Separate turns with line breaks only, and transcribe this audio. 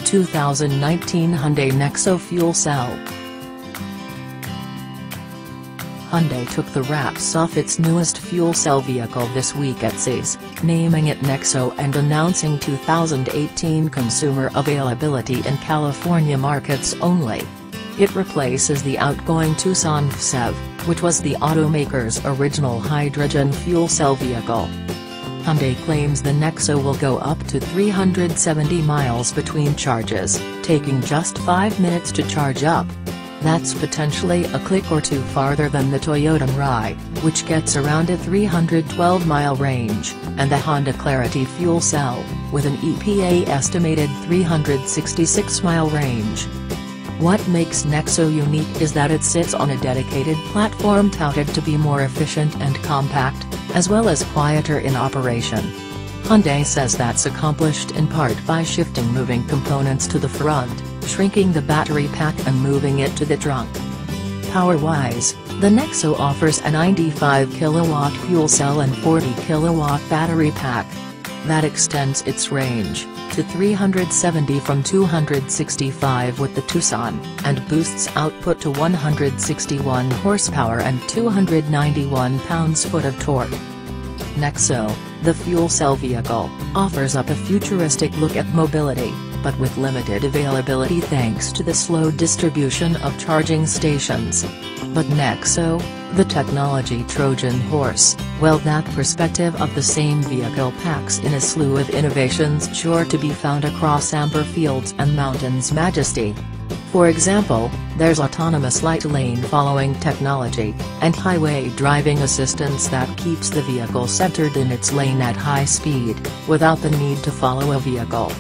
2019 Hyundai NEXO fuel cell. Hyundai took the wraps off its newest fuel cell vehicle this week at CES, naming it NEXO and announcing 2018 consumer availability in California markets only. It replaces the outgoing Tucson FCEV, which was the automaker's original hydrogen fuel cell vehicle. Hyundai claims the NEXO will go up to 370 miles between charges, taking just 5 minutes to charge up. That's potentially a click or two farther than the Toyota Mirai, which gets around a 312-mile range, and the Honda Clarity fuel cell, with an EPA-estimated 366-mile range. What makes NEXO unique is that it sits on a dedicated platform touted to be more efficient and compact, as well as quieter in operation. Hyundai says that's accomplished in part by shifting moving components to the front, shrinking the battery pack and moving it to the trunk. Power-wise, the NEXO offers a 95 kW fuel cell and 40 kW battery pack. That extends its range to 370 from 265 with the Tucson, and boosts output to 161 horsepower and 291 pounds-foot of torque. NEXO, the fuel cell vehicle, offers up a futuristic look at mobility, but with limited availability thanks to the slow distribution of charging stations. But NEXO, the technology Trojan horse, well, that perspective of the same vehicle packs in a slew of innovations sure to be found across amber fields and mountains' majesty. For example, there's autonomous light lane following technology, and highway driving assistance that keeps the vehicle centered in its lane at high speed, without the need to follow a vehicle.